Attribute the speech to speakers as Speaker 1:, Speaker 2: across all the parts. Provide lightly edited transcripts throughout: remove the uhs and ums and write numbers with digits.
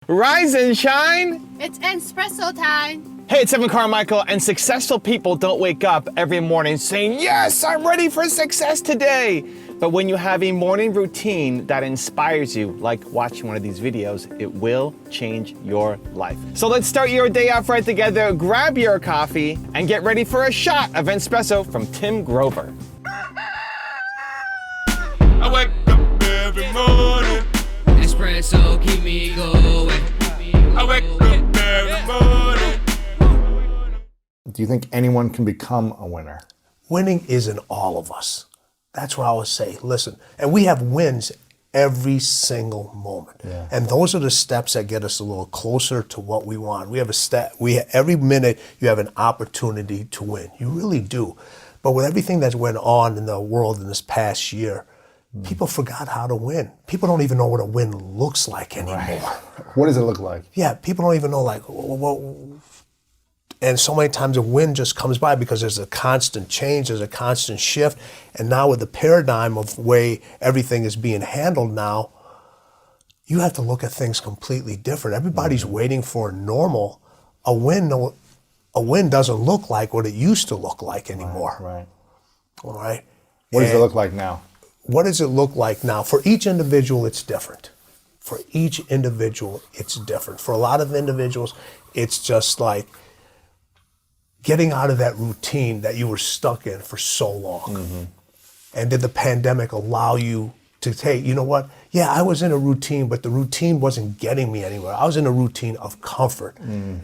Speaker 1: Rise and shine.
Speaker 2: It's espresso time.
Speaker 1: Hey, it's Evan Carmichael, and successful people don't wake up every morning saying, yes, I'm ready for success today. But when you have a morning routine that inspires you, like watching one of these videos, it will change your life. So let's start your day off right together. Grab your coffee and get ready for a shot of espresso from Tim Grover.
Speaker 3: I wake up every morning.
Speaker 4: Espresso keep me going.
Speaker 3: I wake up every morning.
Speaker 5: Do you think anyone can become a winner?
Speaker 6: Winning is in all of us. That's what I always say. Listen, and we have wins every single moment.
Speaker 5: Yeah.
Speaker 6: And those are the steps that get us a little closer to what we want. We have a step. Every minute you have an opportunity to win. You really do. But with everything that's went on in the world in this past year, people forgot how to win. People don't even know what a win looks like anymore.
Speaker 5: Right. What does it look like?
Speaker 6: Yeah, people don't even know, like, and so many times a win just comes by because there's a constant change, there's a constant shift. And now with the paradigm of the way everything is being handled now, you have to look at things completely different. Everybody's waiting for a normal. A win doesn't look like what it used to look like anymore.
Speaker 5: Right.
Speaker 6: All right?
Speaker 5: What does it look like now?
Speaker 6: What does it look like now? For each individual, it's different. For each individual, it's different. For a lot of individuals, it's just like getting out of that routine that you were stuck in for so long. Mm-hmm. And did the pandemic allow you to say, you know what? Yeah, I was in a routine, but the routine wasn't getting me anywhere. I was in a routine of comfort. Mm.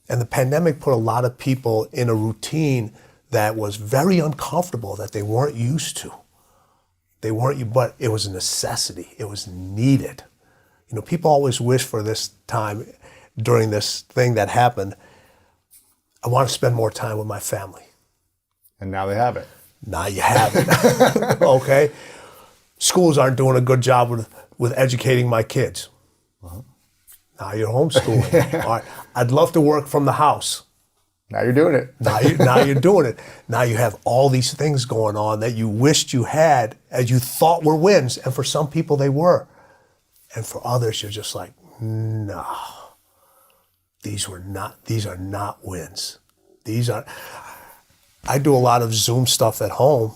Speaker 6: And the pandemic put a lot of people in a routine that was very uncomfortable, that they weren't used to. But it was a necessity. It was needed. You know, people always wish for this time during this thing that happened, I want to spend more time with my family.
Speaker 5: And now they have it.
Speaker 6: Now you have it. Okay? Schools aren't doing a good job with educating my kids. Uh-huh. Now you're homeschooling. All right. I'd love to work from the house.
Speaker 5: Now you're doing it.
Speaker 6: Now you're doing it. Now you have all these things going on that you wished you had, as you thought were wins, and for some people they were. And for others, you're just like, no. These are not wins. I do a lot of Zoom stuff at home,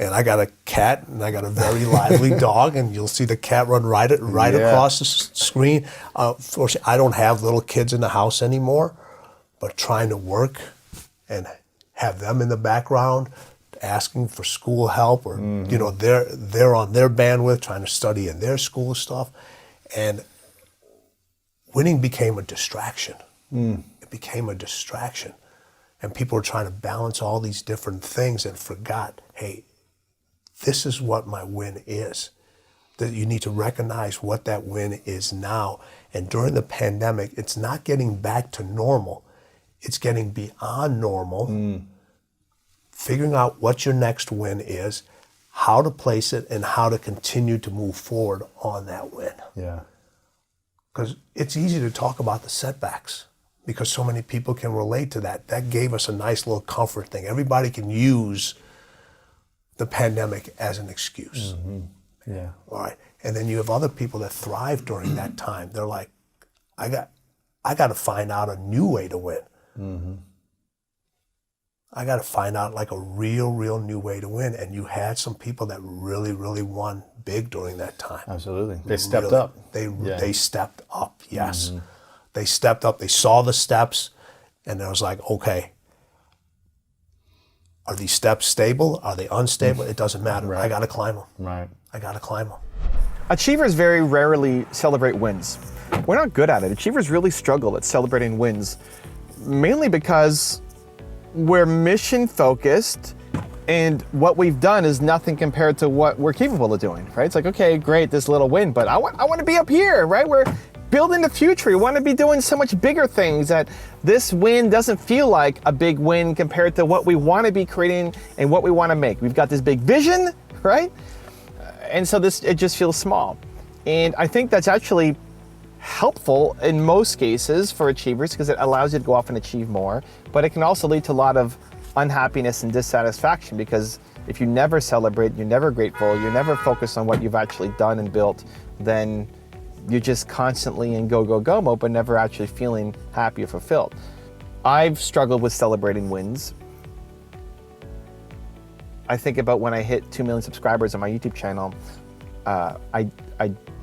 Speaker 6: and I got a cat, and I got a very lively dog, and you'll see the cat run right across the screen. Fortunately, I don't have little kids in the house anymore, but trying to work and have them in the background, asking for school help, or you know, they're on their bandwidth, trying to study in their school stuff, and winning became a distraction. It became a distraction. And people were trying to balance all these different things and forgot, hey, this is what my win is. That you need to recognize what that win is now. And during the pandemic, it's not getting back to normal. It's getting beyond normal, figuring out what your next win is, how to place it, and how to continue to move forward on that win.
Speaker 5: Yeah.
Speaker 6: Because it's easy to talk about the setbacks, because so many people can relate to that. That gave us a nice little comfort thing. Everybody can use the pandemic as an excuse.
Speaker 5: Mm-hmm. Yeah.
Speaker 6: All right. And then you have other people that thrive during that time. They're like, I got to find out a new way to win. Mm-hmm. I got to find out like a real new way to win. And you had some people that really won big during that time.
Speaker 5: Absolutely. They stepped up.
Speaker 6: They stepped up, yes. Mm-hmm. They stepped up, they saw the steps, and it was like, okay, are these steps stable? Are they unstable? It doesn't matter. Right. I got to climb them.
Speaker 5: Right.
Speaker 6: I got to climb them.
Speaker 1: Achievers very rarely celebrate wins. We're not good at it. Achievers really struggle at celebrating wins, mainly because we're mission focused, and what we've done is nothing compared to what we're capable of doing, right? It's like, okay, great, this little win, but I want to be up here, right? We're building the future. We want to be doing so much bigger things that this win doesn't feel like a big win compared to what we want to be creating and what we want to make. We've got this big vision, right? And so it just feels small. And I think that's actually helpful in most cases for achievers because it allows you to go off and achieve more, but it can also lead to a lot of unhappiness and dissatisfaction because if you never celebrate, you're never grateful, you're never focused on what you've actually done and built, then you're just constantly in go, go, go mode, but never actually feeling happy or fulfilled. I've struggled with celebrating wins. I think about when I hit 2 million subscribers on my YouTube channel, I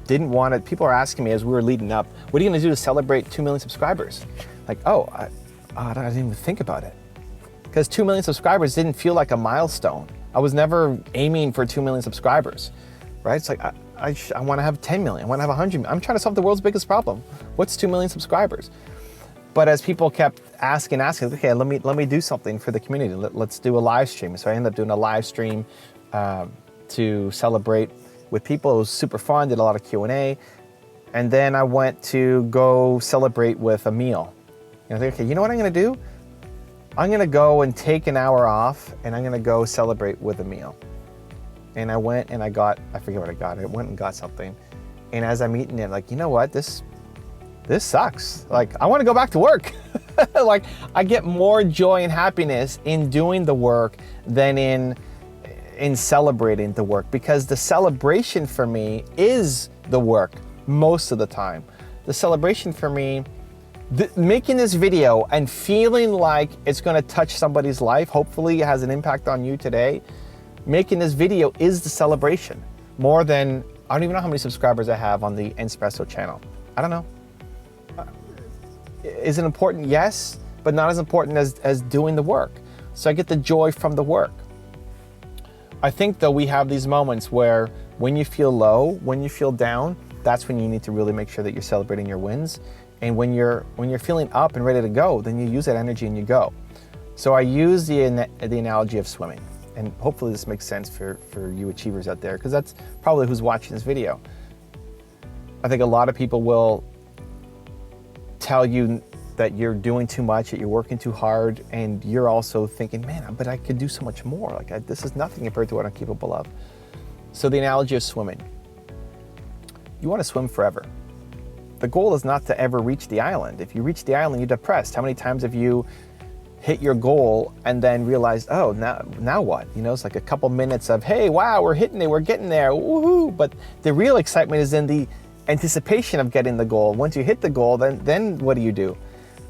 Speaker 1: didn't want it. People are asking me as we were leading up, what are you gonna do to celebrate 2 million subscribers? Like, I didn't even think about it. Because 2 million subscribers didn't feel like a milestone. I was never aiming for 2 million subscribers, right? It's like, I wanna have 10 million, I wanna have 100 million. I'm trying to solve the world's biggest problem. What's 2 million subscribers? But as people kept asking, okay, let me do something for the community. Let's do a live stream. So I ended up doing a live stream to celebrate with people. It was super fun, did a lot of Q&A. And then I went to go celebrate with a meal. And I think, okay, you know what I'm gonna do? I'm gonna go and take an hour off and I'm gonna go celebrate with a meal. And I went and I forget what I got. I went and got something. And as I'm eating it, like, you know what, this sucks. Like, I wanna go back to work. Like, I get more joy and happiness in doing the work than in celebrating the work, because the celebration for me is the work most of the time. The celebration for me, making this video and feeling like it's gonna touch somebody's life, hopefully it has an impact on you today, making this video is the celebration. More than, I don't even know how many subscribers I have on the Espresso channel. I don't know. Is it important? Yes, but not as important as doing the work. So I get the joy from the work. I think though we have these moments where when you feel low, when you feel down, that's when you need to really make sure that you're celebrating your wins. And when you're feeling up and ready to go, then you use that energy and you go. So I use the analogy of swimming. And hopefully this makes sense for you achievers out there, because that's probably who's watching this video. I think a lot of people will tell you that you're doing too much, that you're working too hard, and you're also thinking, man, but I could do so much more. Like, this is nothing compared to what I'm capable of. So the analogy of swimming. You want to swim forever. The goal is not to ever reach the island. If you reach the island, you're depressed. How many times have you hit your goal and then realized, oh, now what? You know, it's like a couple minutes of, hey, wow, we're hitting it, we're getting there, woohoo. But the real excitement is in the anticipation of getting the goal. Once you hit the goal, then what do?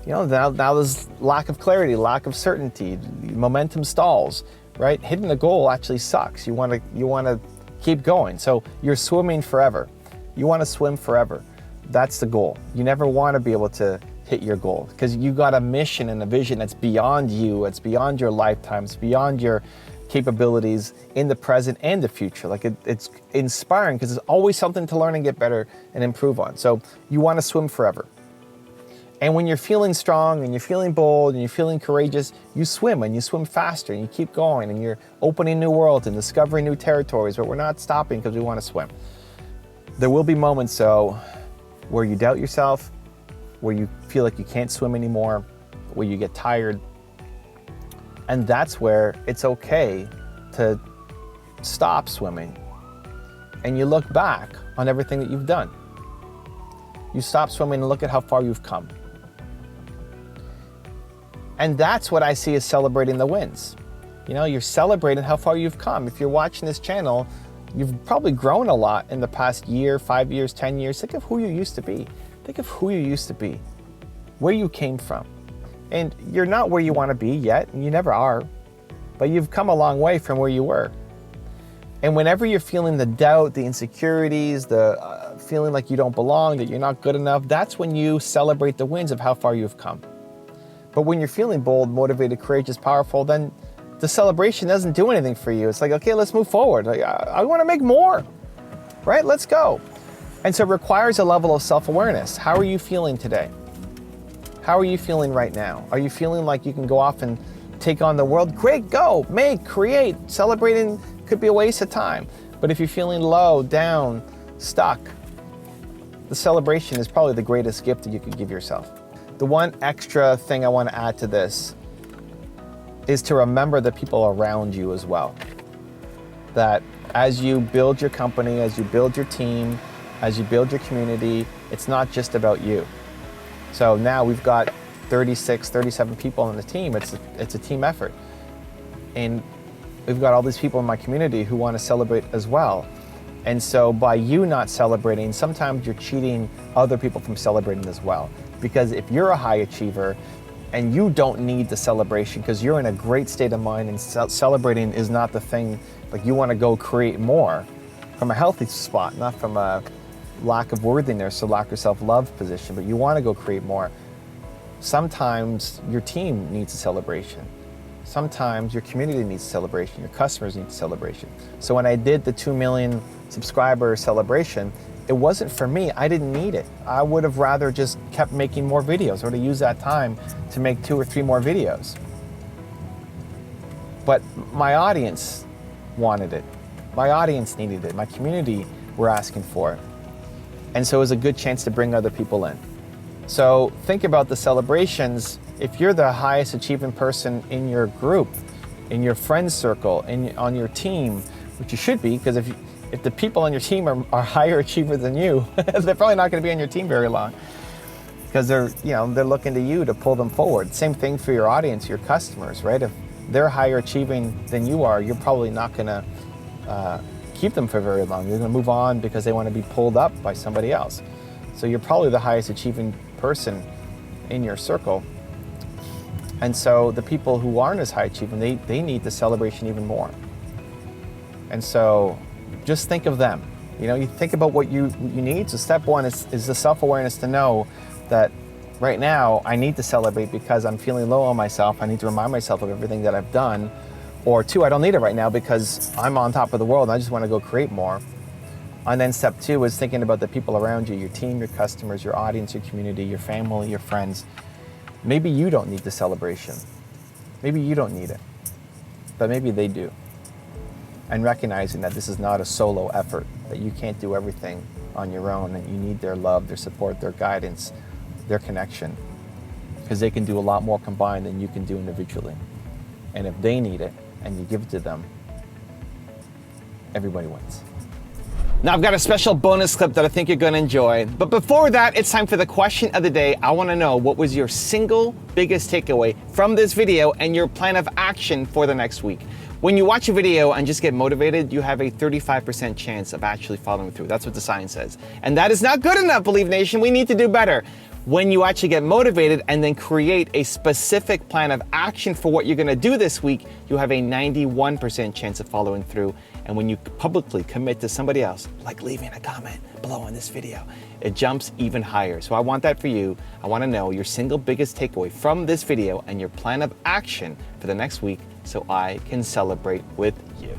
Speaker 1: You know, now there's lack of clarity, lack of certainty, momentum stalls, right? Hitting the goal actually sucks. You want to keep going. So you're swimming forever. You want to swim forever. That's the goal. You never want to be able to hit your goal, because you got a mission and a vision that's beyond you. It's beyond your lifetime. It's beyond your capabilities in the present and the future. Like, it's inspiring because there's always something to learn and get better and improve on. So you want to swim forever. And when you're feeling strong and you're feeling bold and you're feeling courageous, you swim and you swim faster and you keep going and you're opening new worlds and discovering new territories, but we're not stopping because we want to swim. There will be moments though where you doubt yourself, where you feel like you can't swim anymore, where you get tired. And that's where it's okay to stop swimming and you look back on everything that you've done. You stop swimming and look at how far you've come. And that's what I see as celebrating the wins. You know, you're celebrating how far you've come. If you're watching this channel, you've probably grown a lot in the past year, 5 years, 10 years. Think of who you used to be. Think of who you used to be, where you came from. And you're not where you want to be yet, and you never are, but you've come a long way from where you were. And whenever you're feeling the doubt, the insecurities, the feeling like you don't belong, that you're not good enough, that's when you celebrate the wins of how far you've come. But when you're feeling bold, motivated, courageous, powerful, then the celebration doesn't do anything for you. It's like, okay, let's move forward. Like, I want to make more, right? Let's go. And so it requires a level of self-awareness. How are you feeling today? How are you feeling right now? Are you feeling like you can go off and take on the world? Great, go, make, create. Celebrating could be a waste of time. But if you're feeling low, down, stuck, the celebration is probably the greatest gift that you could give yourself. The one extra thing I want to add to this is to remember the people around you as well. That as you build your company, as you build your team, as you build your community, it's not just about you. So now we've got 36, 37 people on the team. It's a team effort. And we've got all these people in my community who want to celebrate as well. And so by you not celebrating, sometimes you're cheating other people from celebrating as well. Because if you're a high achiever and you don't need the celebration because you're in a great state of mind and celebrating is not the thing, like you want to go create more from a healthy spot, not from a lack of worthiness or lack of self-love position, but you want to go create more. Sometimes your team needs a celebration. Sometimes your community needs a celebration, your customers need a celebration. So when I did the 2 million subscriber celebration, it wasn't for me, I didn't need it. I would have rather just kept making more videos or to use that time to make 2 or 3 more videos. But my audience wanted it. My audience needed it. My community were asking for it. And so it was a good chance to bring other people in. So think about the celebrations. If you're the highest achieving person in your group, in your friends circle, on your team, which you should be, because if the people on your team are higher achiever than you, they're probably not going to be on your team very long, because they're looking to you to pull them forward. Same thing for your audience, your customers, right? If they're higher achieving than you are, you're probably not going to keep them for very long. You're going to move on because they want to be pulled up by somebody else. So you're probably the highest achieving person in your circle. And so the people who aren't as high achieving, they need the celebration even more. And so just think of them. You think about what you need. So step 1 is the self-awareness to know that right now I need to celebrate because I'm feeling low on myself. I need to remind myself of everything that I've done. Or 2, I don't need it right now because I'm on top of the world and I just want to go create more. And then step 2 is thinking about the people around you, your team, your customers, your audience, your community, your family, your friends. Maybe you don't need the celebration. Maybe you don't need it, but maybe they do. And recognizing that this is not a solo effort, that you can't do everything on your own, and you need their love, their support, their guidance, their connection, because they can do a lot more combined than you can do individually. And if they need it and you give it to them, everybody wins. Now I've got a special bonus clip that I think you're going to enjoy. But before that, it's time for the question of the day. I want to know, what was your single biggest takeaway from this video and your plan of action for the next week? When you watch a video and just get motivated, you have a 35% chance of actually following through. That's what the science says. And that is not good enough, Believe Nation. We need to do better. When you actually get motivated and then create a specific plan of action for what you're going to do this week, you have a 91% chance of following through. And when you publicly commit to somebody else, like leaving a comment below on this video, it jumps even higher. So I want that for you. I want to know your single biggest takeaway from this video and your plan of action for the next week so I can celebrate with you.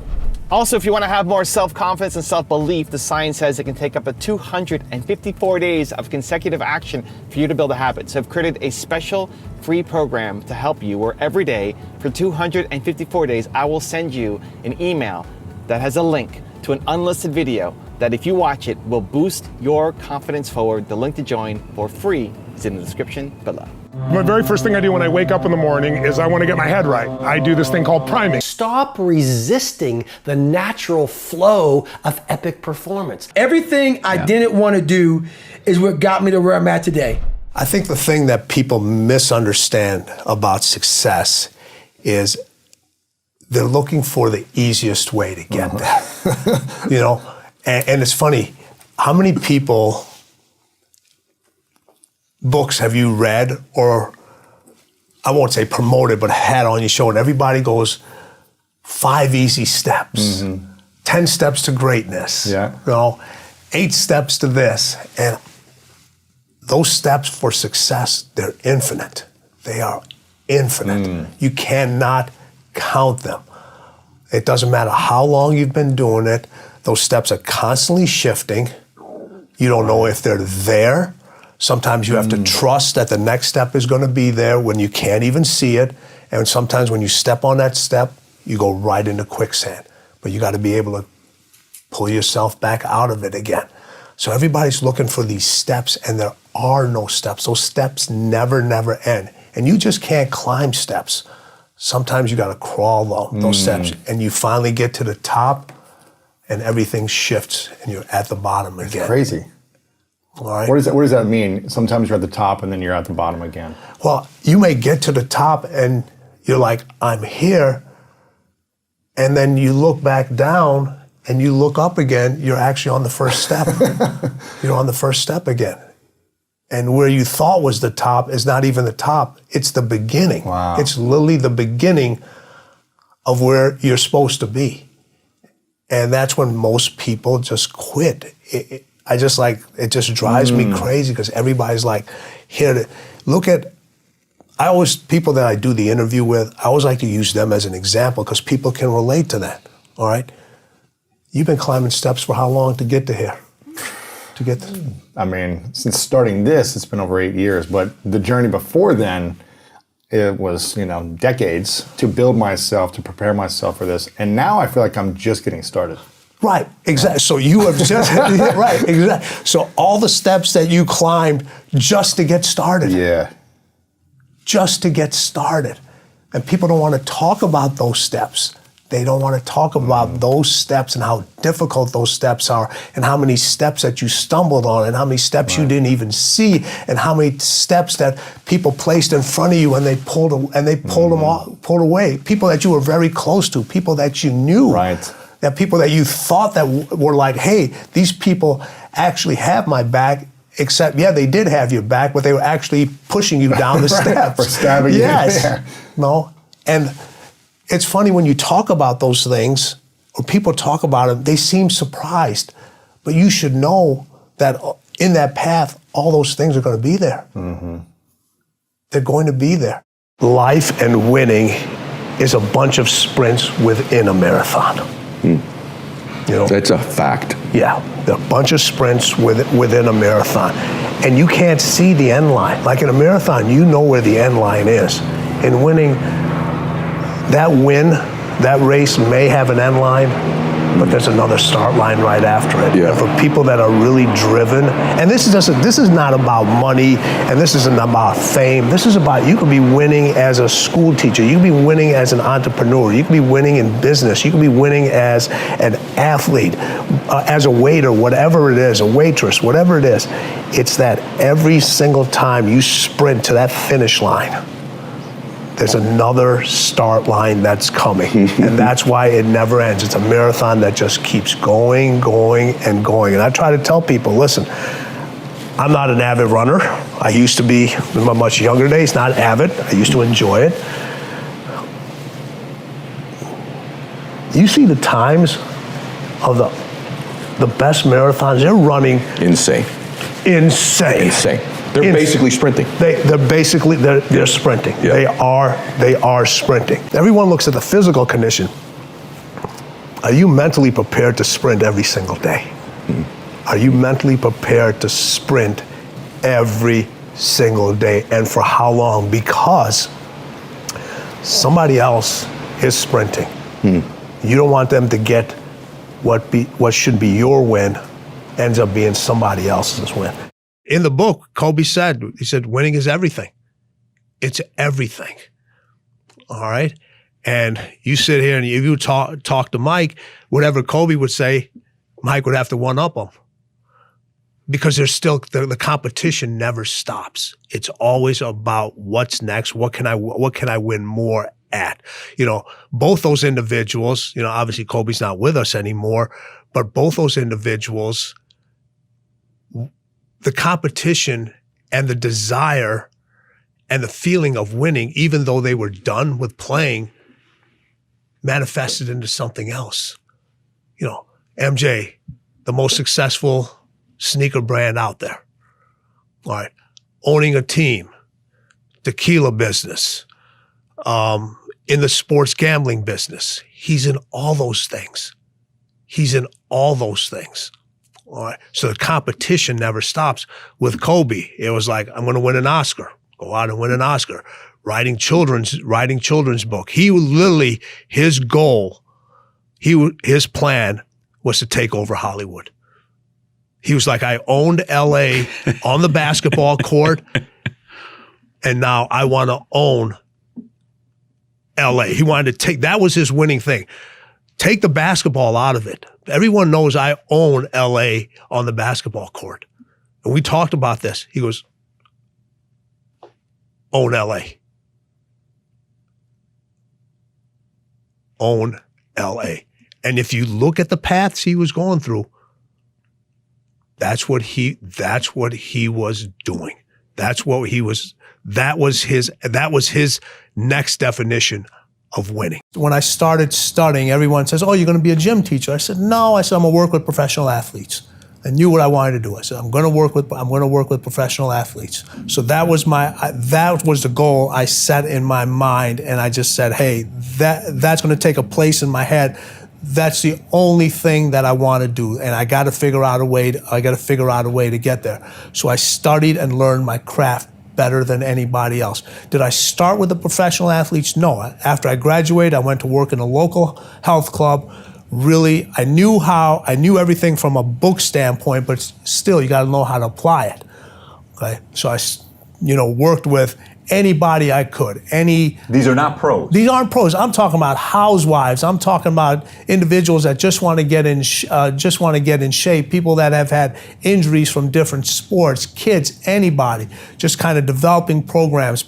Speaker 1: Also, if you want to have more self-confidence and self-belief, the science says it can take up to 254 days of consecutive action for you to build a habit. So I've created a special free program to help you where every day for 254 days, I will send you an email that has a link to an unlisted video that if you watch it will boost your confidence forward. The link to join for free is in the description below.
Speaker 7: My very first thing I do when I wake up in the morning is I want to get my head right. I do this thing called priming.
Speaker 8: Stop resisting the natural flow of epic performance. Everything I didn't want to do is what got me to where I'm at today.
Speaker 6: I think the thing that people misunderstand about success is they're looking for the easiest way to get there. And it's funny, how many books have you read, or I won't say promoted, but had on your show, and everybody goes 5 easy steps, 10 steps to greatness, 8 steps to this. And those steps for success, they're infinite. They are infinite. You cannot count them. It doesn't matter how long you've been doing it. Those steps are constantly shifting. You don't know if they're there. Sometimes you have to trust that the next step is going to be there when you can't even see it. And sometimes when you step on that step, you go right into quicksand. But you got to be able to pull yourself back out of it again. So everybody's looking for these steps, and there are no steps. Those steps never end. And you just can't climb steps. Sometimes you got to crawl those steps, and you finally get to the top, and everything shifts, and you're at the bottom again.
Speaker 5: It's crazy.
Speaker 6: All right.
Speaker 5: What does that mean? Sometimes you're at the top and then you're at the bottom again.
Speaker 6: Well, you may get to the top and you're like, I'm here. And then you look back down and you look up again, you're actually on the first step. You're on the first step again. And where you thought was the top is not even the top, it's the beginning.
Speaker 5: Wow.
Speaker 6: It's literally the beginning of where you're supposed to be. And that's when most people just quit. It just drives me crazy because everybody's like, people that I do the interview with, I always like to use them as an example because people can relate to that, all right? You've been climbing steps for how long to get to here?
Speaker 5: I mean, since starting this, it's been over 8 years, but the journey before then, it was, decades to build myself, to prepare myself for this. And now I feel like I'm just getting started.
Speaker 6: Right, exactly. So you have just, right, exactly. So all the steps that you climbed just to get started.
Speaker 5: Yeah.
Speaker 6: Just to get started. And people don't want to talk about those steps. They don't want to talk about those steps and how difficult those steps are and how many steps that you stumbled on and how many steps you didn't even see and how many steps that people placed in front of you and they pulled away. People that you were very close to, people that you knew.
Speaker 5: Right.
Speaker 6: That people that you thought that were like, hey, these people actually have my back. Except, they did have your back, but they were actually pushing you down the steps.
Speaker 5: For stabbing you.
Speaker 6: Yes. No. And it's funny when you talk about those things, or people talk about them, they seem surprised. But you should know that in that path, all those things are going to be there. Mm-hmm. They're going to be there. Life and winning is a bunch of sprints within a marathon.
Speaker 9: That's a fact.
Speaker 6: Yeah, there are a bunch of sprints within a marathon. And you can't see the end line. Like in a marathon, you know where the end line is. In winning, that race may have an end line, but there's another start line right after it.
Speaker 9: Yeah.
Speaker 6: And for people that are really driven, and this is not about money, and this isn't about fame. This is about, you could be winning as a school teacher, you could be winning as an entrepreneur, you could be winning in business, you could be winning as an athlete, as a waiter, whatever it is, a waitress, whatever it is. It's that every single time you sprint to that finish line, there's another start line that's coming. And that's why it never ends. It's a marathon that just keeps going, and going. And I try to tell people, listen, I'm not an avid runner. I used to be, in my much younger days, not avid. I used to enjoy it. You see the times of the best marathons, they're running
Speaker 9: Insane. They're basically sprinting.
Speaker 6: They're sprinting.
Speaker 9: Yeah.
Speaker 6: They are sprinting. Everyone looks at the physical condition. Are you mentally prepared to sprint every single day? Mm-hmm. Are you mentally prepared to sprint every single day? And for how long? Because somebody else is sprinting. You don't want them to get what should be your win ends up being somebody else's win. In the book, Kobe said, winning is everything. It's everything. All right? And you sit here and if you talk to Mike, whatever Kobe would say, Mike would have to one-up him. Because there's still, the competition never stops. It's always about what's next, what can I win more at? Both those individuals, obviously Kobe's not with us anymore, but both those individuals, the competition and the desire and the feeling of winning, even though they were done with playing, manifested into something else. MJ, the most successful sneaker brand out there. All right. Owning a team, tequila business, in the sports gambling business. He's in all those things. All right. So the competition never stops. With Kobe, it was like, I'm going to win an Oscar. Go out and win an Oscar. Writing children's book. He literally, his goal, his plan was to take over Hollywood. He was like, I owned LA on the basketball court, and now I want to own LA. He wanted to that was his winning thing. Take the basketball out of it. Everyone knows I own LA on the basketball court. And we talked about this. He goes, own LA. Own LA. And if you look at the paths he was going through, that's what he was doing. That was his next definition of winning. When I started studying, everyone says, "Oh, you're going to be a gym teacher." I said, "No." I said, "I'm going to work with professional athletes." I knew what I wanted to do. I said, I'm going to work with professional athletes. So that was the goal I set in my mind, and I just said, "Hey, that's going to take a place in my head. That's the only thing that I want to do, and I got to figure out a way to get there." So I studied and learned my craft better than anybody else. Did I start with the professional athletes? No. After I graduated, I went to work in a local health club. Really, I knew everything from a book standpoint, but still, you got to know how to apply it. Okay, so I, worked with anybody I could.
Speaker 10: These are not pros.
Speaker 6: These aren't pros. I'm talking about housewives. I'm talking about individuals that just want to get in shape. People that have had injuries from different sports, kids, anybody. Just kind of developing programs,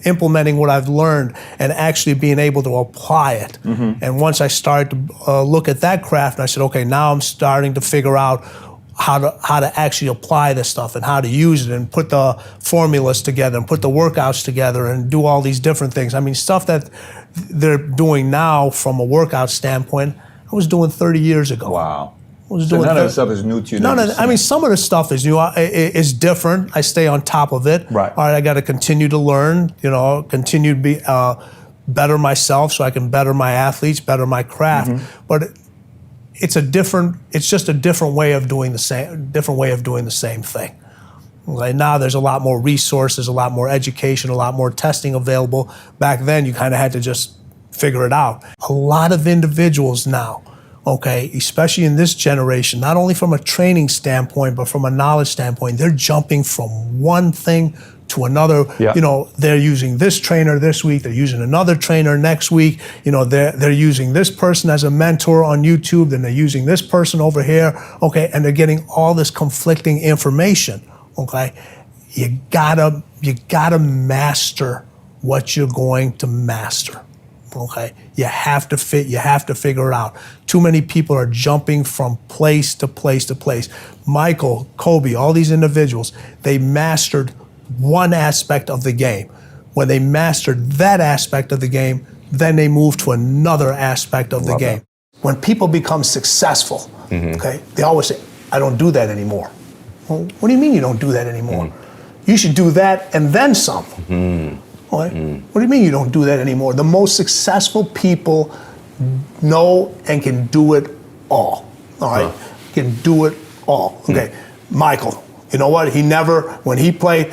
Speaker 6: implementing what I've learned, and actually being able to apply it. Mm-hmm. And once I started to look at that craft, I said, okay, now I'm starting to figure out how to actually apply this stuff and how to use it and put the formulas together and put the workouts together and do all these different things. I mean, stuff that they're doing now from a workout standpoint, I was doing 30 years ago.
Speaker 10: Wow. So none of the stuff is new to you?
Speaker 6: Some of the stuff is new. It's different. I stay on top of it.
Speaker 10: Right.
Speaker 6: All right, I got to continue to learn, continue to be better myself so I can better my athletes, better my craft. Mm-hmm. But it's just a different way of doing the same thing. Right now there's a lot more resources, a lot more education, a lot more testing available. Back then you kind of had to just figure it out. A lot of individuals now, okay, especially in this generation, not only from a training standpoint, but from a knowledge standpoint, they're jumping from one thing to another. Yeah. They're using this trainer this week, they're using another trainer next week. They're using this person as a mentor on YouTube, then they're using this person over here, okay, and they're getting all this conflicting information, okay? You gotta master what you're going to master, okay? You have to figure it out. Too many people are jumping from place to place to place. Michael, Kobe, all these individuals, they mastered one aspect of the game. When they mastered that aspect of the game, then they move to another aspect of the game. When people become successful, okay, they always say, "I don't do that anymore." Well, what do you mean you don't do that anymore? You should do that and then some. Right? What do you mean you don't do that anymore? The most successful people know and can do it all. All right? Can do it all. Okay, Michael, you know what? When he played,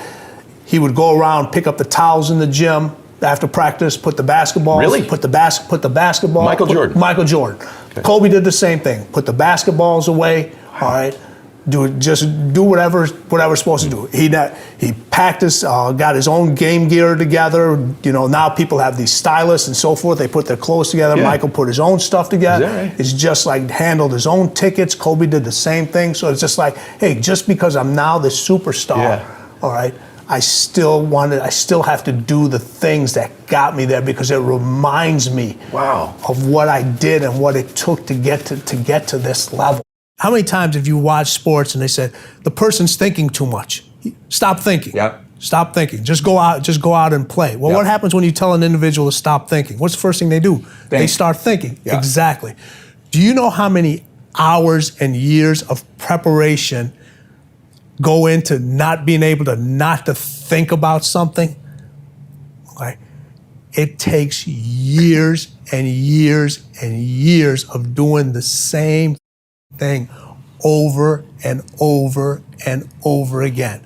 Speaker 6: he would go around, pick up the towels in the gym after practice, put the basketballs.
Speaker 10: Really?
Speaker 6: Put the basketball.
Speaker 10: Michael Jordan.
Speaker 6: Okay. Kobe did the same thing. Put the basketballs away. All right. Do whatever's supposed to do. He practiced, got his own game gear together. Now people have these stylists and so forth. They put their clothes together. Yeah. Michael put his own stuff together.
Speaker 10: Is that right?
Speaker 6: It's just like handled his own tickets. Kobe did the same thing. So it's just like, hey, just because I'm now this superstar, all right, I still have to do the things that got me there because it reminds me of what I did and what it took to get to this level. How many times have you watched sports and they said the person's thinking too much? Stop thinking.
Speaker 10: Yep.
Speaker 6: Stop thinking. Just go out and play. Well, what happens when you tell an individual to stop thinking? What's the first thing they do? They start thinking. Yep. Exactly. Do you know how many hours and years of preparation go into not being able to not to think about something? Okay. It takes years and years and years of doing the same thing over and over and over again.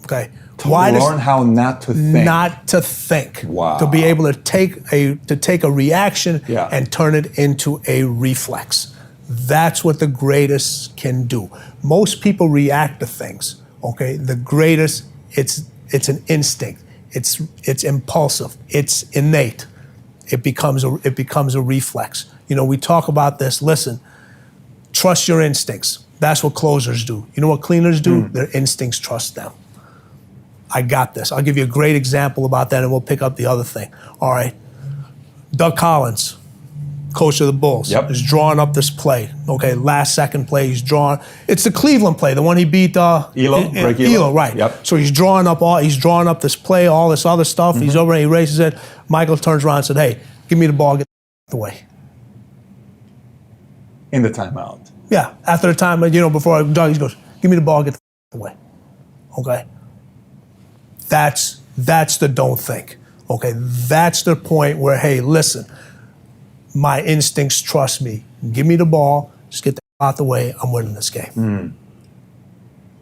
Speaker 6: Okay.
Speaker 10: Learn how not to think.
Speaker 6: Not to think.
Speaker 10: Wow.
Speaker 6: To be able to take a reaction and turn it into a reflex. That's what the greatest can do. Most people react to things. Okay. The greatest, it's an instinct. It's impulsive. It's innate. It becomes a reflex. We talk about this. Listen. Trust your instincts. That's what closers do. You know what cleaners do? Their instincts trust them. I got this. I'll give you a great example about that and we'll pick up the other thing. All right. Doug Collins. coach of the Bulls, is drawing up this play. Okay, last second play, he's drawing. It's the Cleveland play, the one he beat Elo, right?
Speaker 10: Yep.
Speaker 6: So he's drawing up this play, all this other stuff. He's over and he races it. Michael turns around and said, "Hey, give me the ball, get the way."
Speaker 10: In the timeout.
Speaker 6: Yeah, after the time, before Doug, he goes, "Give me the ball, get the way." Okay, that's the don't think. Okay, that's the point where, hey, listen. My instincts trust me. Give me the ball. Just get the out the way. I'm winning this game.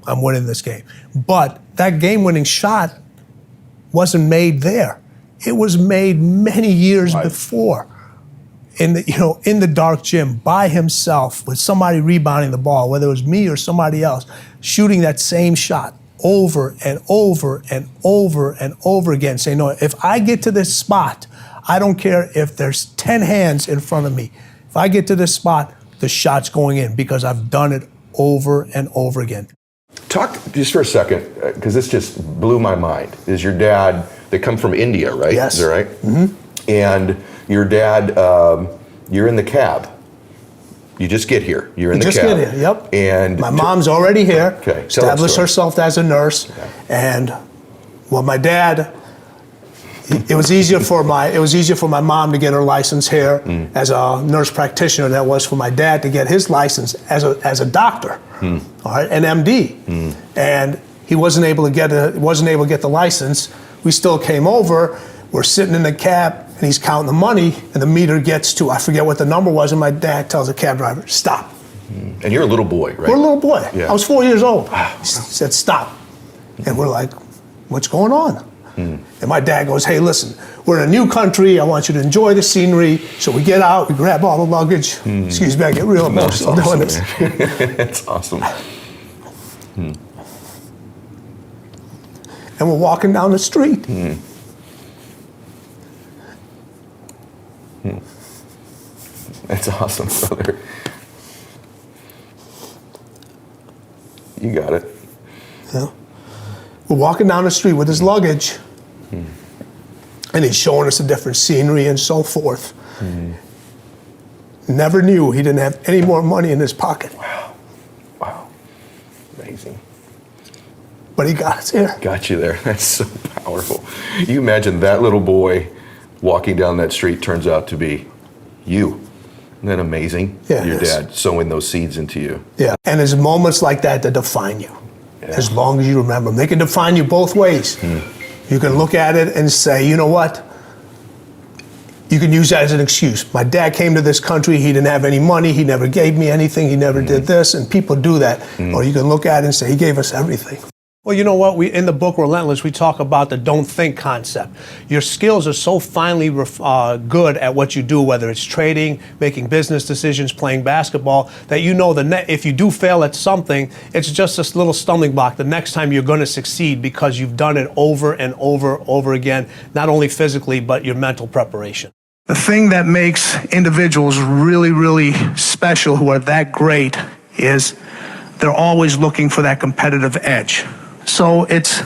Speaker 6: I'm winning this game. But that game-winning shot wasn't made there. It was made many years before, in the dark gym by himself with somebody rebounding the ball, whether it was me or somebody else, shooting that same shot over and over and over and over again, saying, "No, if I get to this spot, I don't care if there's 10 hands in front of me. If I get to this spot, the shot's going in because I've done it over and over again."
Speaker 9: Talk just for a second, because this just blew my mind. Is your dad, they come from India, right?
Speaker 6: Yes.
Speaker 9: Is that right? Mm-hmm. And your dad, you're in the cab. You just get here. You're in the cab.
Speaker 6: Just get here, yep.
Speaker 9: And
Speaker 6: my mom's already here.
Speaker 9: Okay.
Speaker 6: Established herself as a nurse. Okay. And my dad, it was easier for my mom to get her license here as a nurse practitioner than it was for my dad to get his license as a doctor, all right, an MD. And he wasn't able to get the license. We still came over. We're sitting in the cab, and he's counting the money, and the meter gets to, I forget what the number was, and my dad tells the cab driver, "Stop."
Speaker 9: And you're a little boy, right?
Speaker 6: We're a little boy.
Speaker 9: Yeah.
Speaker 6: I was 4 years old. He said, "Stop." And we're like, "What's going on?" And my dad goes, "Hey, listen, we're in a new country. I want you to enjoy the scenery." So we get out, we grab all the luggage. Excuse me, I get real emotional doing this.
Speaker 9: That's awesome.
Speaker 6: And we're walking down the street.
Speaker 9: That's awesome, brother. You got it.
Speaker 6: Yeah. We're walking down the street with his luggage, and he's showing us the different scenery and so forth. Never knew he didn't have any more money in his pocket.
Speaker 9: Wow. Amazing.
Speaker 6: But he got us here.
Speaker 9: Got you there. That's so powerful. You imagine that little boy walking down that street turns out to be you. Isn't that amazing?
Speaker 6: Yeah,
Speaker 9: your dad sowing those seeds into you.
Speaker 6: Yeah, and there's moments like that that define you. Yeah. As long as you remember them. They can define you both ways. You can look at it and say, you know what? You can use that as an excuse. My dad came to this country, he didn't have any money, he never gave me anything, he never did this, and people do that. Or you can look at it and say, he gave us everything. Well, you know what? In the book Relentless, we talk about the don't think concept. Your skills are so finely good at what you do, whether it's trading, making business decisions, playing basketball, that you know if you do fail at something, it's just this little stumbling block. The next time you're going to succeed because you've done it over and over again, not only physically, but your mental preparation. The thing that makes individuals really, really special who are that great is they're always looking for that competitive edge. So it's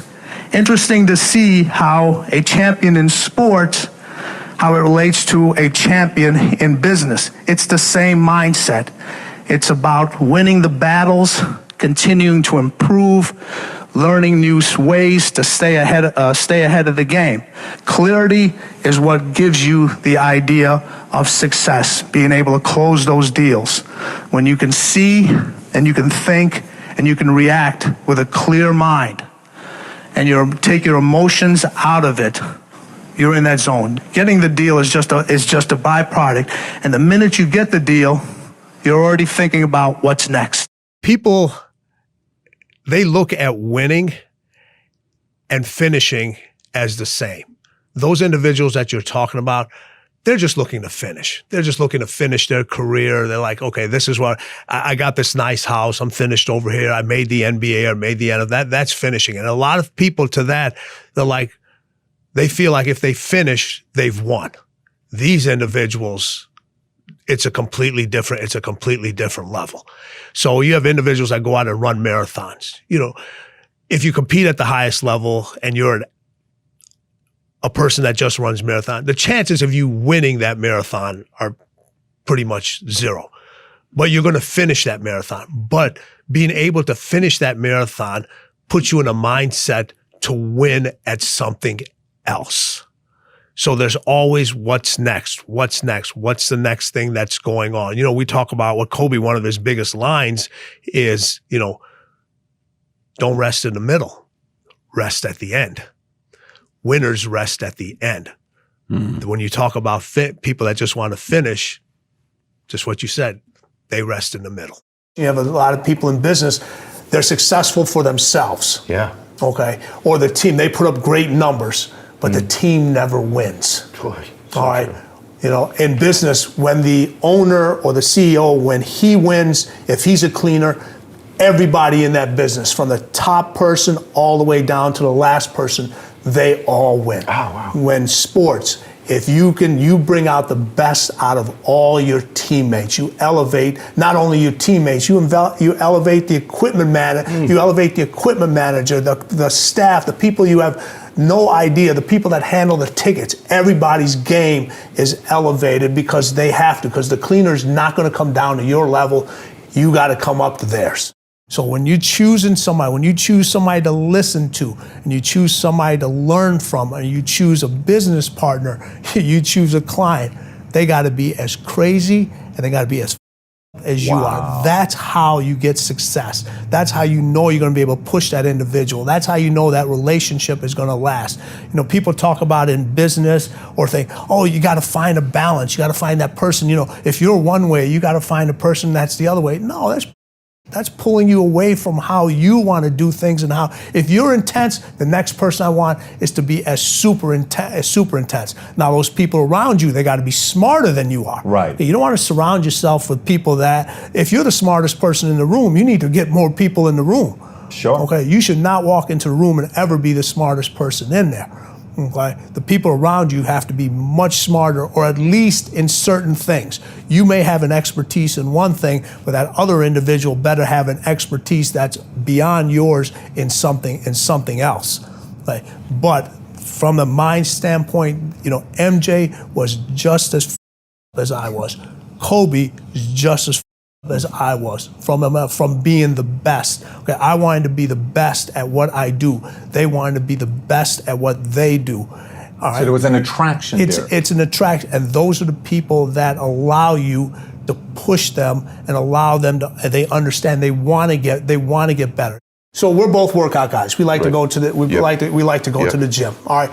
Speaker 6: interesting to see how a champion in sports, how it relates to a champion in business. It's the same mindset. It's about winning the battles, continuing to improve, learning new ways to stay ahead of the game. Clarity is what gives you the idea of success, being able to close those deals. When you can see and you can think and you can react with a clear mind, and you take your emotions out of it, you're in that zone. Getting the deal is just a byproduct, and the minute you get the deal, you're already thinking about what's next. People, they look at winning and finishing as the same. Those individuals that you're talking about, they're just looking to finish. They're just looking to finish their career. They're like, okay, this is what I got, this nice house. I'm finished over here. I made the NBA or made the end of that. That's finishing. And a lot of people to that, they're like, they feel like if they finish, they've won. These individuals, it's a completely different level. So you have individuals that go out and run marathons. You know, if you compete at the highest level and you're a person that just runs marathon, the chances of you winning that marathon are pretty much zero. But you're going to finish that marathon. But being able to finish that marathon puts you in a mindset to win at something else. So there's always what's next, what's the next thing that's going on. You know, we talk about what Kobe, one of his biggest lines is, you know, don't rest in the middle, rest at the end. Winners rest at the end. When you talk about people that just want to finish, just what you said, they rest in the middle. You have a lot of people in business, they're successful for themselves.
Speaker 9: Yeah.
Speaker 6: Okay. Or the team, they put up great numbers, but the team never wins.
Speaker 9: Boy,
Speaker 6: all right. True. You know, in business, when the owner or the CEO, when he wins, if he's a cleaner, everybody in that business, from the top person all the way down to the last person, they all win.
Speaker 9: Oh, wow.
Speaker 6: When sports, if you bring out the best out of all your teammates. You elevate not only your teammates, you elevate the equipment manager, you elevate the equipment manager, the staff, the people you have no idea, the people that handle the tickets. Everybody's game is elevated because they have to, because the cleaner's not going to come down to your level. You got to come up to theirs. So when you're choosing somebody, when you choose somebody to listen to, and you choose somebody to learn from, and you choose a business partner, you choose a client, they got to be as crazy and they got to be as you are. That's how you get success. That's how you know you're going to be able to push that individual. That's how you know that relationship is going to last. You know, people talk about it in business or think, oh, you got to find a balance. You got to find that person. You know, if you're one way, you got to find a person that's the other way. No, that's pulling you away from how you want to do things, and how, if you're intense, the next person I want is to be as super intense. Now, those people around you, they got to be smarter than you are.
Speaker 10: Right.
Speaker 6: You don't want to surround yourself with people that, if you're the smartest person in the room, you need to get more people in the room.
Speaker 10: Sure.
Speaker 6: Okay. You should not walk into the room and ever be the smartest person in there. Okay. The people around you have to be much smarter, or at least in certain things. You may have an expertise in one thing, but that other individual better have an expertise that's beyond yours in something else. Okay. But from a mind standpoint, you know, MJ was just as as I was. Kobe is just as as I was from being the best. Okay, I wanted to be the best at what I do. They wanted to be the best at what they do. All right?
Speaker 10: So there was an attraction there.
Speaker 6: It's an attraction, and those are the people that allow you to push them and allow them to. They understand. They want to get better. So we're both workout guys. We like to go to the. We like to go to the gym. All right.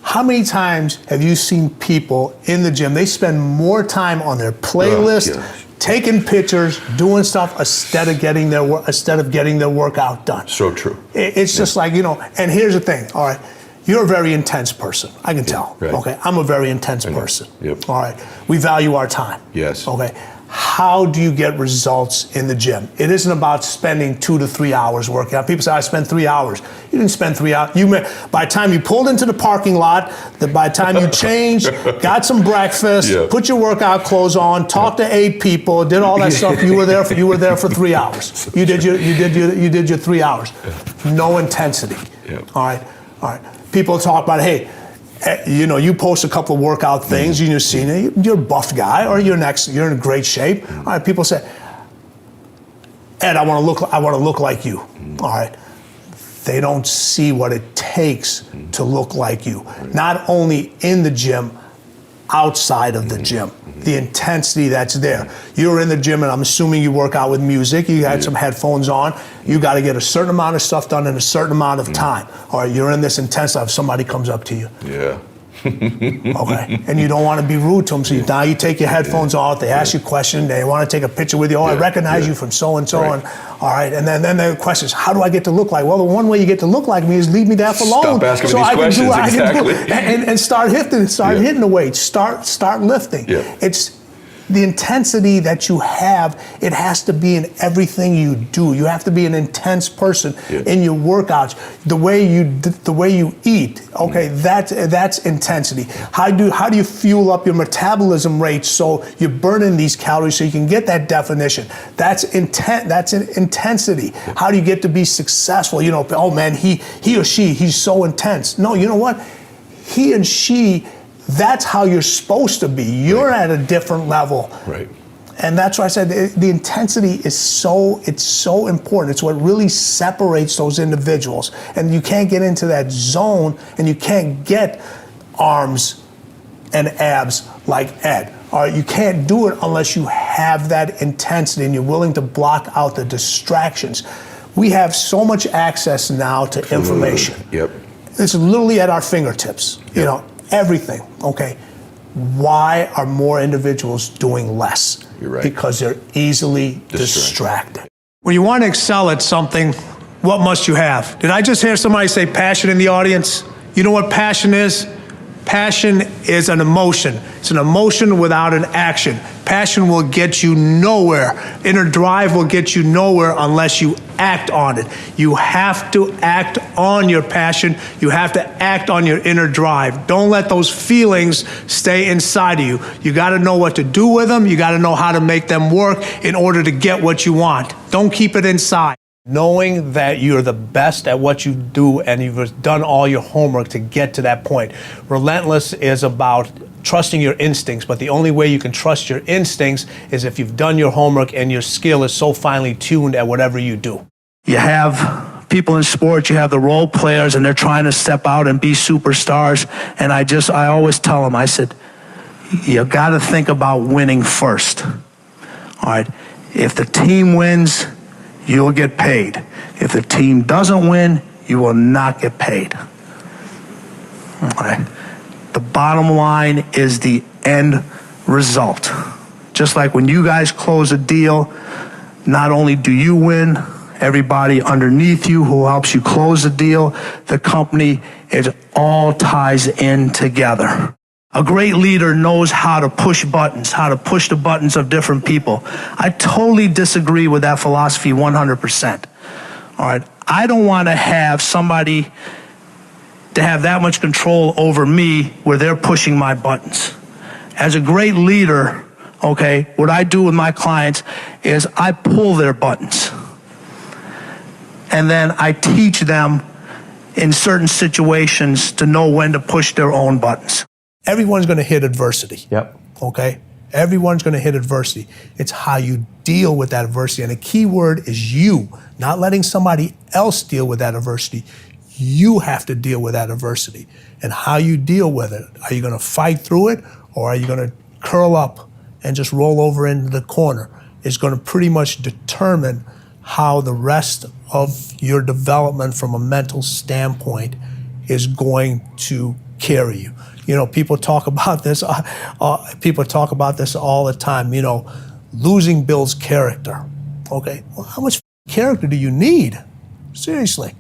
Speaker 6: How many times have you seen people in the gym? They spend more time on their playlist, taking pictures, doing stuff instead of getting their workout done.
Speaker 9: So true.
Speaker 6: It's just like, you know. And here's the thing. All right, you're a very intense person. I can tell.
Speaker 9: Right.
Speaker 6: Okay, I'm a very intense person.
Speaker 9: Yep.
Speaker 6: All right, we value our time.
Speaker 9: Yes.
Speaker 6: Okay. How do you get results in the gym? It isn't about spending 2 to 3 hours working out. People say, I spent 3 hours. You didn't spend 3 hours. By the time you pulled into the parking lot, by the time you changed, got some breakfast, put your workout clothes on, talked to 8 people, did all that stuff, you were there for 3 hours. You did your 3 hours. No intensity. All right. People talk about, hey, you know, you post a couple of workout things, you're seeing it, you're a buff guy, or you're in great shape. All right, people say, Ed, I want to look like you. All right. They don't see what it takes to look like you. Not only in the gym, outside of the gym. The intensity that's there. You're in the gym, and I'm assuming you work out with music. You had some headphones on. You got to get a certain amount of stuff done in a certain amount of time. All right, you're in this intense life. Somebody comes up to you.
Speaker 9: Yeah.
Speaker 6: Okay, and you don't want to be rude to them, so now you take your headphones off. They ask you a question. They want to take a picture with you. Oh, I recognize you from so and so. And all right, and then the question is, how do I get to look like? Well, the one way you get to look like me is leave me there for long.
Speaker 9: Stop asking me these questions. Exactly.
Speaker 6: And start hitting the weight. Start lifting.
Speaker 9: Yeah.
Speaker 6: It's the intensity that you have. It has to be in everything you do. You have to be an intense person in your workouts. The way you eat. Okay, that's intensity. How do you fuel up your metabolism rate so you're burning these calories so you can get that definition? That's intent. That's an intensity. How do you get to be successful? You know, oh man, he or she, he's so intense. No, you know what? He and she, That's how you're supposed to be. You're at a different level.
Speaker 9: Right.
Speaker 6: And that's why I said the intensity is so important. It's what really separates those individuals. And you can't get into that zone, and you can't get arms and abs like Ed. You can't do it unless you have that intensity and you're willing to block out the distractions. We have so much access now to information.
Speaker 9: Yep.
Speaker 6: It's literally at our fingertips. Yep. You know, everything. Okay. Why are more individuals doing less?
Speaker 9: You're right.
Speaker 6: Because they're easily distracted. When you want to excel at something, what must you have? Did I just hear somebody say passion in the audience? You know what passion is? Passion is an emotion. It's an emotion without an action. Passion will get you nowhere. Inner drive will get you nowhere unless you act on it. You have to act on your passion. You have to act on your inner drive. Don't let those feelings stay inside of you. You got to know what to do with them. You got to know how to make them work in order to get what you want. Don't keep it inside. Knowing that you're the best at what you do and you've done all your homework to get to that point. Relentless is about trusting your instincts, but the only way you can trust your instincts is if you've done your homework and your skill is so finely tuned at whatever you do. You have people in sports, you have the role players, and they're trying to step out and be superstars. And I always tell them, I said, you got to think about winning first. All right. If the team wins, you'll get paid. If the team doesn't win, you will not get paid. Okay. The bottom line is the end result. Just like when you guys close a deal, not only do you win, everybody underneath you who helps you close the deal, the company, it all ties in together. A great leader knows how to push buttons, how to push the buttons of different people. I totally disagree with that philosophy 100%. All right, I don't want to have somebody to have that much control over me where they're pushing my buttons. As a great leader, okay, what I do with my clients is I pull their buttons. And then I teach them in certain situations to know when to push their own buttons. Everyone's going to hit adversity.
Speaker 10: Yep.
Speaker 6: Okay? Everyone's going to hit adversity. It's how you deal with that adversity. And the key word is you, not letting somebody else deal with that adversity. You have to deal with that adversity. And how you deal with it. Are you going to fight through it, or are you going to curl up and just roll over into the corner? It's going to pretty much determine how the rest of your development from a mental standpoint is going to carry you. You know, people talk about this. People talk about this all the time. You know, losing builds character. Okay, well, how much character do you need? Seriously,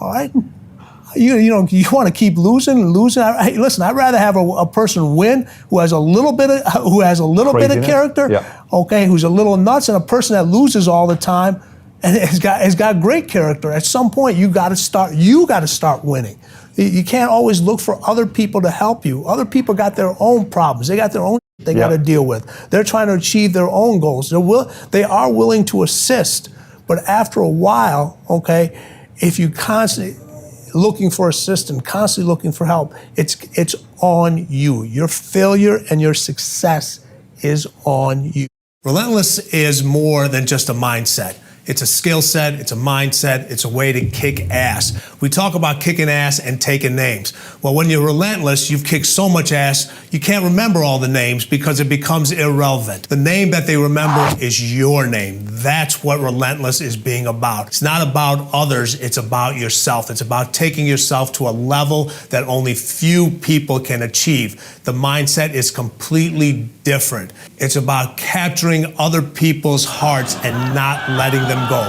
Speaker 6: all right. You want to keep losing. Hey, listen, I'd rather have a person win who has a little bit of character.
Speaker 10: Yeah.
Speaker 6: Okay, who's a little nuts, and a person that loses all the time and has got great character. At some point, you got to start winning. You can't always look for other people to help you. Other people got their own problems. They got their own they got to deal with. They're trying to achieve their own goals. They are willing to assist, but after a while, okay, if you constantly looking for assistance, constantly looking for help, it's on you. Your failure and your success is on you. Relentless is more than just a mindset. It's a skill set, it's a mindset, it's a way to kick ass. We talk about kicking ass and taking names. Well, when you're relentless, you've kicked so much ass, you can't remember all the names because it becomes irrelevant. The name that they remember is your name. That's what relentless is being about. It's not about others, it's about yourself. It's about taking yourself to a level that only few people can achieve. The mindset is completely different. It's about capturing other people's hearts and not letting them go.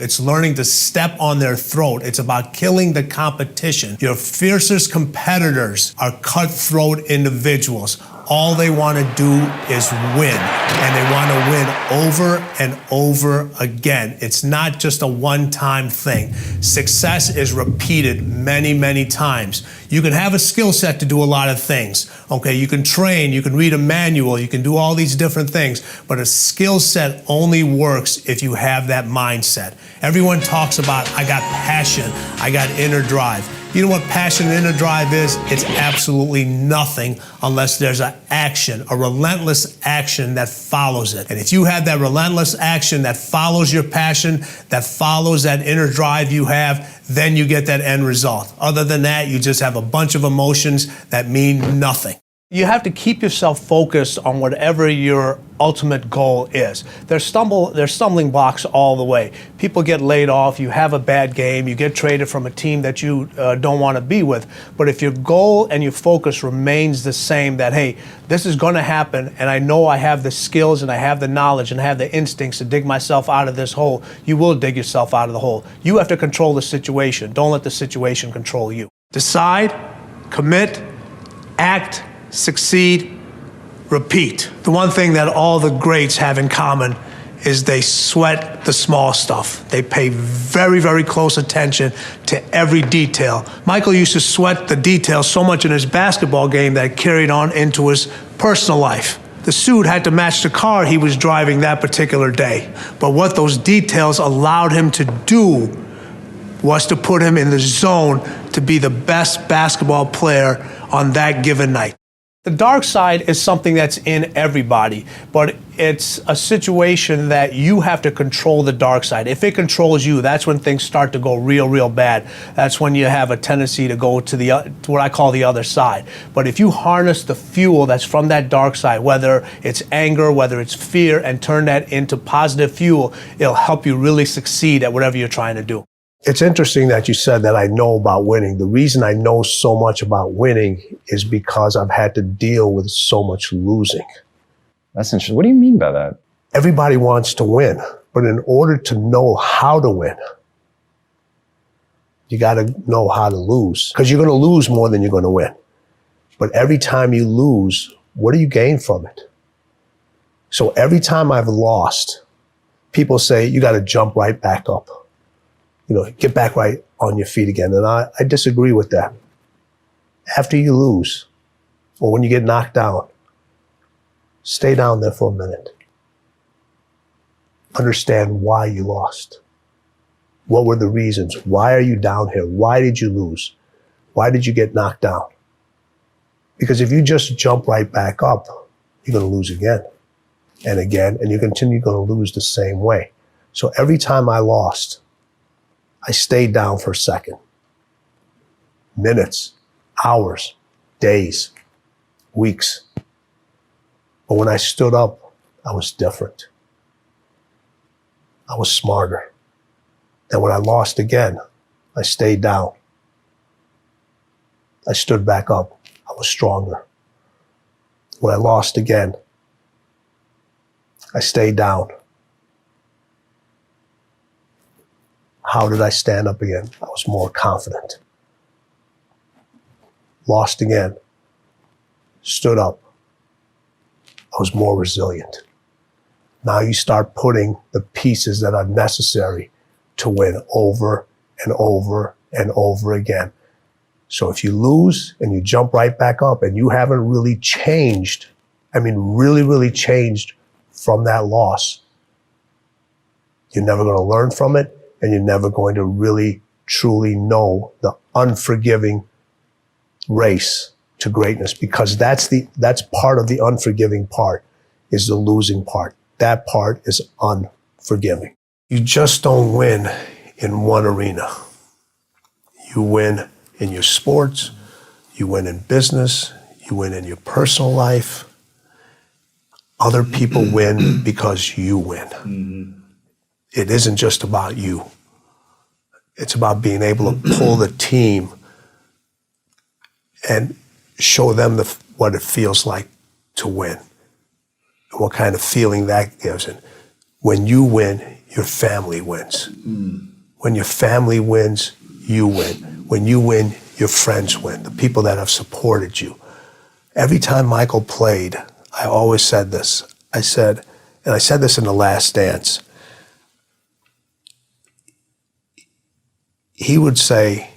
Speaker 6: It's learning to step on their throat. It's about killing the competition. Your fiercest competitors are cutthroat individuals. all they want to do is win, and they want to win over and over again. It's not just a one-time thing. Success is repeated many, many times. You can have a skill set to do a lot of things. Okay, you can train, you can read a manual, you can do all these different things, but a skill set only works if you have that mindset. Everyone talks about, I got passion, I got inner drive. You know what passion and inner drive is? It's absolutely nothing unless there's an action, a relentless action that follows it. And if you have that relentless action that follows your passion, that follows that inner drive you have, then you get that end result. Other than that, you just have a bunch of emotions that mean nothing. You have to keep yourself focused on whatever your ultimate goal is. There's stumbling blocks all the way. People get laid off, you have a bad game, you get traded from a team that you don't want to be with. But if your goal and your focus remains the same, that, hey, this is going to happen, and I know I have the skills and I have the knowledge and I have the instincts to dig myself out of this hole, you will dig yourself out of the hole. You have to control the situation. Don't let the situation control you. Decide, commit, act, succeed, repeat. The one thing that all the greats have in common is they sweat the small stuff. They pay very, very close attention to every detail. Michael used to sweat the details so much in his basketball game that it carried on into his personal life. The suit had to match the car he was driving that particular day. But what those details allowed him to do was to put him in the zone to be the best basketball player on that given night. The dark side is something that's in everybody, but it's a situation that you have to control the dark side. If it controls you, that's when things start to go real, real bad. That's when you have a tendency to go to what I call the other side. But if you harness the fuel that's from that dark side, whether it's anger, whether it's fear, and turn that into positive fuel, it'll help you really succeed at whatever you're trying to do. It's interesting that you said that I know about winning. The reason I know so much about winning is because I've had to deal with so much losing.
Speaker 11: That's interesting. What do you mean by that?
Speaker 6: Everybody wants to win, but in order to know how to win, you got to know how to lose, because you're going to lose more than you're going to win. But every time you lose, what do you gain from it? So every time I've lost, people say, you got to jump right back up. You know, get back right on your feet again. And I disagree with that. After you lose, or when you get knocked down, stay down there for a minute. Understand why you lost. What were the reasons? Why are you down here? Why did you lose? Why did you get knocked down? Because if you just jump right back up, you're going to lose again and again, and you continue going to lose the same way. So every time I lost, I stayed down for a second. Minutes, hours, days, weeks. But when I stood up, I was different. I was smarter. And when I lost again, I stayed down. I stood back up. I was stronger. When I lost again, I stayed down. How did I stand up again? I was more confident. Lost again. Stood up. I was more resilient. Now you start putting the pieces that are necessary to win over and over and over again. So if you lose and you jump right back up and you haven't really changed, really, really changed from that loss, you're never going to learn from it. And you're never going to really, truly know the unforgiving race to greatness, because that's part of the unforgiving part, is the losing part. That part is unforgiving. You just don't win in one arena. You win in your sports, you win in business, you win in your personal life. Other people win because you win. Mm-hmm. It isn't just about you. It's about being able to pull the team and show them what it feels like to win, and what kind of feeling that gives. And when you win, your family wins. Mm. When your family wins, you win. When you win, your friends win, the people that have supported you. Every time Michael played, I always said this. I said this in The Last Dance. He would say,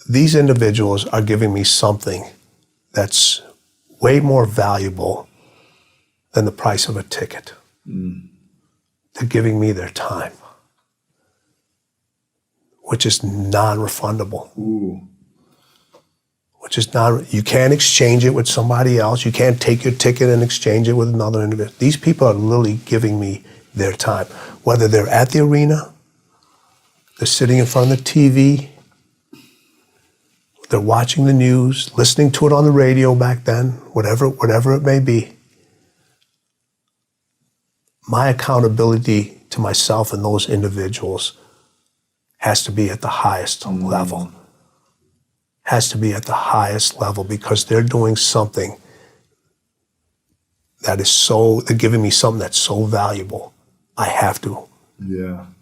Speaker 6: these individuals are giving me something that's way more valuable than the price of a ticket. They're giving me their time, which is non-refundable. Which is you can't exchange it with somebody else. You can't take your ticket and exchange it with another individual. These people are literally giving me their time. Whether they're at the arena, they're sitting in front of the TV, they're watching the news, listening to it on the radio back then, whatever it may be. My accountability to myself and those individuals has to be at the highest level. Has to be at the highest level because they're doing something that is they're giving me something that's so valuable. I have to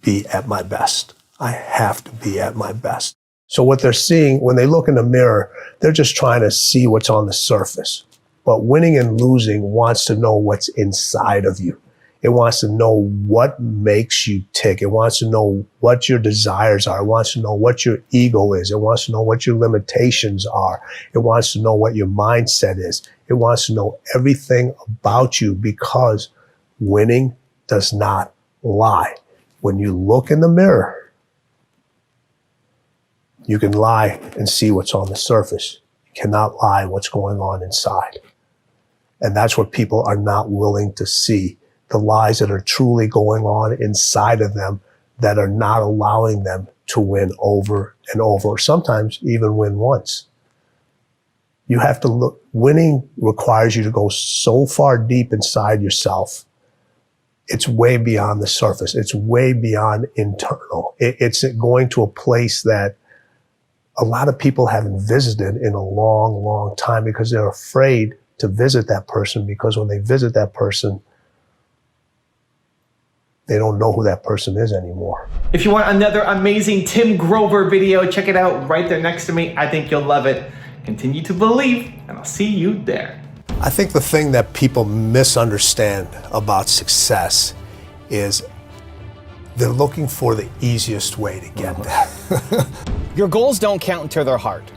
Speaker 6: be at my best. I have to be at my best. So what they're seeing, when they look in the mirror, they're just trying to see what's on the surface. But winning and losing wants to know what's inside of you. It wants to know what makes you tick. It wants to know what your desires are. It wants to know what your ego is. It wants to know what your limitations are. It wants to know what your mindset is. It wants to know everything about you because winning does not lie. When you look in the mirror, you can lie and see what's on the surface. You cannot lie what's going on inside. And that's what people are not willing to see. The lies that are truly going on inside of them that are not allowing them to win over and over, or sometimes even win once. You have to look, winning requires you to go so far deep inside yourself. It's way beyond the surface. It's way beyond internal. It's going to a place that a lot of people haven't visited in a long, long time because they're afraid to visit that person, because when they visit that person, they don't know who that person is anymore.
Speaker 12: If you want another amazing Tim Grover video, check it out right there next to me. I think you'll love it. Continue to believe, and I'll see you there.
Speaker 6: I think the thing that people misunderstand about success is they're looking for the easiest way to get there.
Speaker 13: Your goals don't count until they're hard.